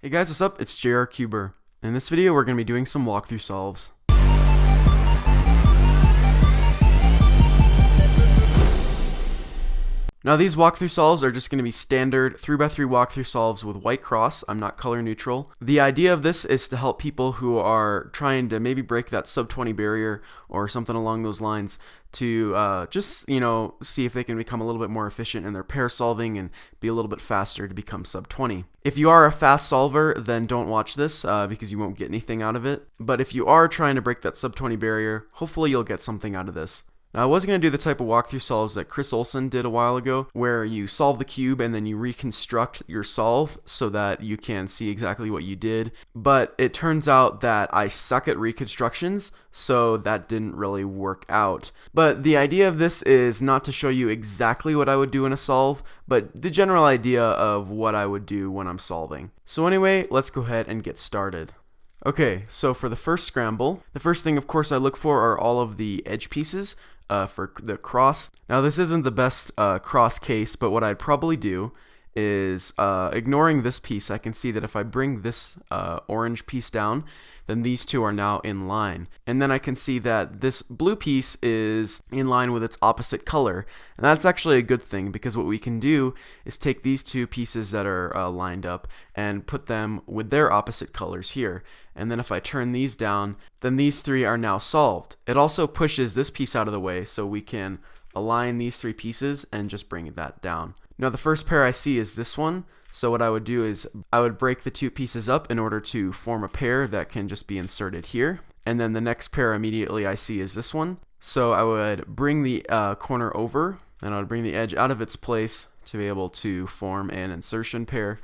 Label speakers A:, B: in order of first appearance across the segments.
A: Hey guys, what's up? It's JR Cuber. In this video, we're going to be doing some walkthrough solves. Now these walkthrough solves are just going to be standard 3x3 walkthrough solves with white cross. I'm not color neutral. The idea of this is to help people who are trying to maybe break that sub 20 barrier or something along those lines to just, see if they can become a little bit more efficient in their pair solving and be a little bit faster to become sub 20. If you are a fast solver, then don't watch this because you won't get anything out of it. But if you are trying to break that sub 20 barrier, hopefully you'll get something out of this. Now, I was going to do the type of walkthrough solves that Chris Olsen did a while ago, where you solve the cube and then you reconstruct your solve so that you can see exactly what you did. But it turns out that I suck at reconstructions, so that didn't really work out. But the idea of this is not to show you exactly what I would do in a solve, but the general idea of what I would do when I'm solving. So anyway, let's go ahead and get started. Okay, so for the first scramble, the first thing of course I look for are all of the edge pieces. For the cross. Now this isn't the best cross case, but what I'd probably do is, ignoring this piece, I can see that if I bring this orange piece down, then these two are now in line. And then I can see that this blue piece is in line with its opposite color. And that's actually a good thing, because what we can do is take these two pieces that are lined up and put them with their opposite colors here. And then if I turn these down, then these three are now solved. It also pushes this piece out of the way, so we can align these three pieces and just bring that down. Now the first pair I see is this one. So what I would do is I would break the two pieces up in order to form a pair that can just be inserted here. And then the next pair immediately I see is this one. So I would bring the corner over, and I would bring the edge out of its place to be able to form an insertion pair,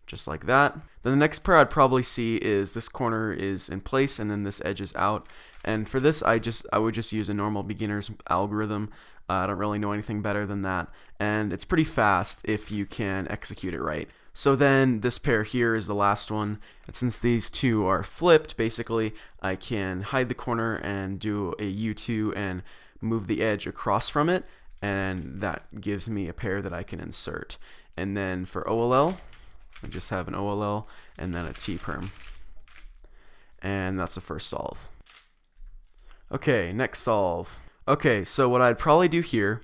A: just like that. Then the next pair I'd probably see is this corner is in place and then this edge is out. And for this I would just use a normal beginner's algorithm. I don't really know anything better than that, and it's pretty fast if you can execute it right. So then this pair here is the last one, and since these two are flipped, basically I can hide the corner and do a U2 and move the edge across from it, and that gives me a pair that I can insert. And then for OLL, I just have an OLL and then a T-perm, and that's the first solve. Okay, next solve. Okay, so what I'd probably do here,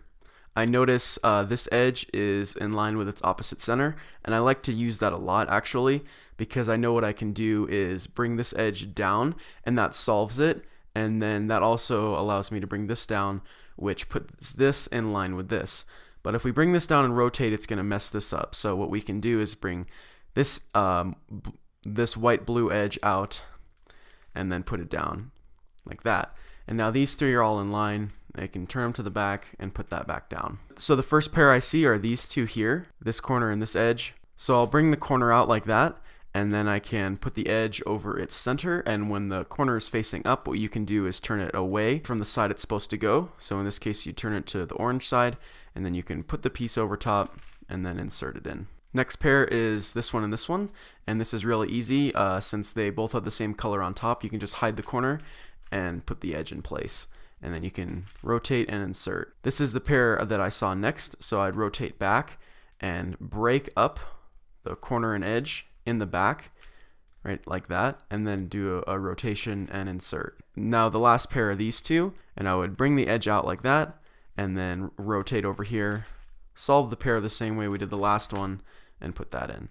A: I notice this edge is in line with its opposite center, and I like to use that a lot actually, because I know what I can do is bring this edge down, and that solves it, and then that also allows me to bring this down, which puts this in line with this. But if we bring this down and rotate, it's going to mess this up. So what we can do is bring this this white blue edge out, and then put it down like that. And now these three are all in line. I can turn them to the back and put that back down. So the first pair I see are these two here, this corner and this edge. So I'll bring the corner out like that, and then I can put the edge over its center, and when the corner is facing up, what you can do is turn it away from the side it's supposed to go. So in this case you turn it to the orange side, and then you can put the piece over top and then insert it in. Next pair is this one and this one, and this is really easy since they both have the same color on top. You can just hide the corner and put the edge in place, and then you can rotate and insert. This is the pair that I saw next, so I'd rotate back and break up the corner and edge in the back, right like that, and then do a rotation and insert. Now the last pair are these two, and I would bring the edge out like that and then rotate over here, solve the pair the same way we did the last one, and put that in.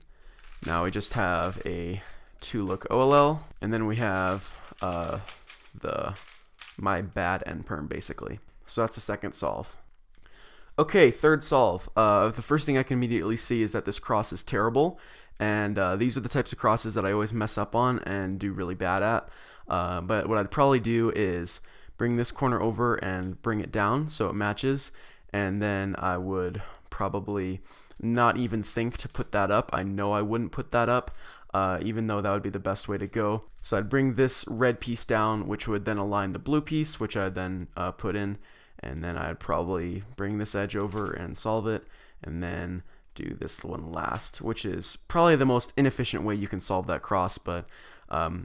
A: Now we just have a 2-look OLL, and then we have my bad end perm basically. So that's the second solve. Okay, third solve. The first thing I can immediately see is that this cross is terrible, and these are the types of crosses that I always mess up on and do really bad at. But what I'd probably do is bring this corner over and bring it down so it matches, and then I would probably not even think to put that up. I know I wouldn't put that up, even though that would be the best way to go. So I'd bring this red piece down, which would then align the blue piece, which I'd then put in, and then I'd probably bring this edge over and solve it, and then do this one last, which is probably the most inefficient way you can solve that cross, but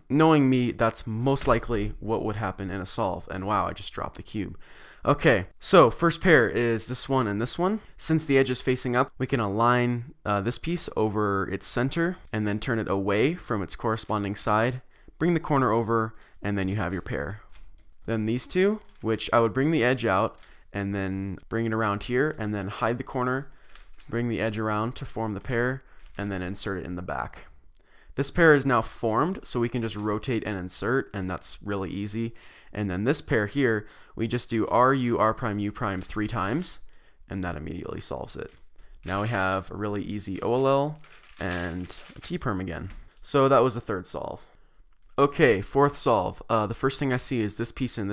A: knowing me, that's most likely what would happen in a solve. And wow, I just dropped the cube. Okay, so first pair is this one and this one. Since the edge is facing up, we can align this piece over its center and then turn it away from its corresponding side. Bring the corner over, and then you have your pair. Then these two, which I would bring the edge out and then bring it around here and then hide the corner, bring the edge around to form the pair, and then insert it in the back. This pair is now formed, so we can just rotate and insert, and that's really easy. And then this pair here, we just do RU, R prime, U prime 3 times, and that immediately solves it. Now we have a really easy OLL and a T-perm again. So that was the third solve. Okay, fourth solve. The first thing I see is this piece and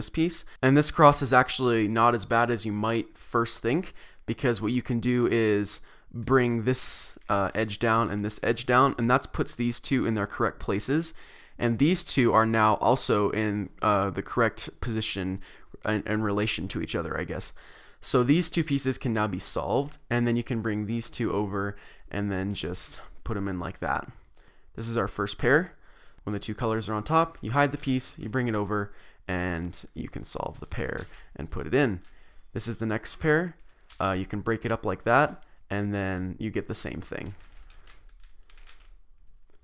A: this cross is actually not as bad as you might first think, because what you can do is bring this edge down and this edge down, and that puts these two in their correct places, and these two are now also in the correct position in relation to each other, I guess. So these two pieces can now be solved, and then you can bring these two over and then just put them in like that. This is our first pair. When the two colors are on top, you hide the piece, you bring it over, and you can solve the pair and put it in. This is the next pair. You can break it up like that, and then you get the same thing.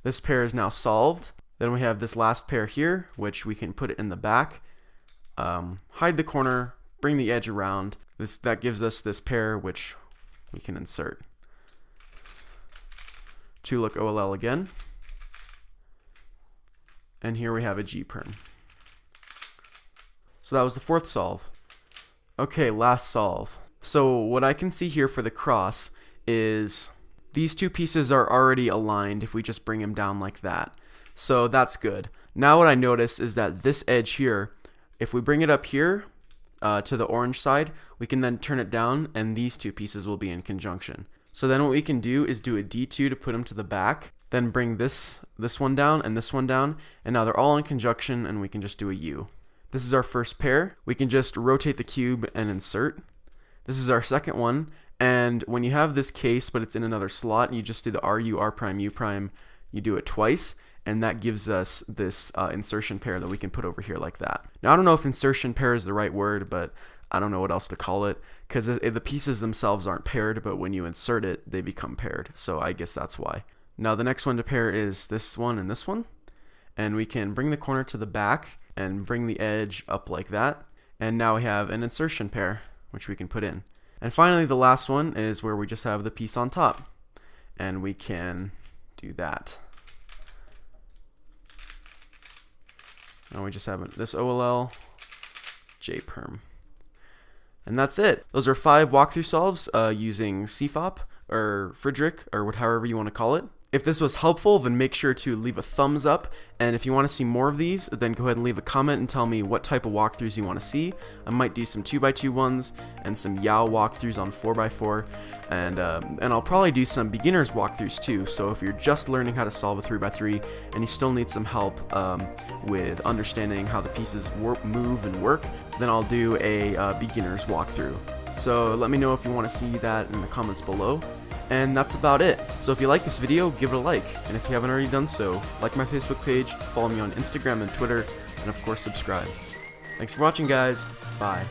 A: This pair is now solved. Then we have this last pair here, which we can put it in the back, hide the corner, bring the edge around. That gives us this pair, which we can insert. 2-look OLL again. And here we have a G-perm. So that was the fourth solve. Okay, last solve. So what I can see here for the cross is these two pieces are already aligned if we just bring them down like that. So that's good. Now what I notice is that this edge here, if we bring it up here to the orange side, we can then turn it down and these two pieces will be in conjunction. So then what we can do is do a D2 to put them to the back, then bring this one down and this one down, and now they're all in conjunction and we can just do a U. This is our first pair. We can just rotate the cube and insert. This is our second one, and when you have this case but it's in another slot, you just do the RU, R prime, U prime, you do it twice, and that gives us this insertion pair that we can put over here like that. Now I don't know if insertion pair is the right word, but I don't know what else to call it, because the pieces themselves aren't paired, but when you insert it, they become paired, so I guess that's why. Now the next one to pair is this one and this one, and we can bring the corner to the back and bring the edge up like that, and now we have an insertion pair which we can put in. And finally the last one is where we just have the piece on top, and we can do that. Now we just have this OLL, J-perm. And that's it. Those are 5 walkthrough solves using CFOP or Friedrich or however you want to call it. If this was helpful, then make sure to leave a thumbs up, and if you want to see more of these, then go ahead and leave a comment and tell me what type of walkthroughs you want to see. I might do some 2x2 ones and some Yao walkthroughs on 4x4, and I'll probably do some beginners walkthroughs too. So if you're just learning how to solve a 3x3 and you still need some help with understanding how the pieces move and work, then I'll do a beginners walkthrough. So let me know if you want to see that in the comments below. And that's about it. So if you like this video, give it a like. And if you haven't already done so, like my Facebook page, follow me on Instagram and Twitter, and of course subscribe. Thanks for watching, guys. Bye.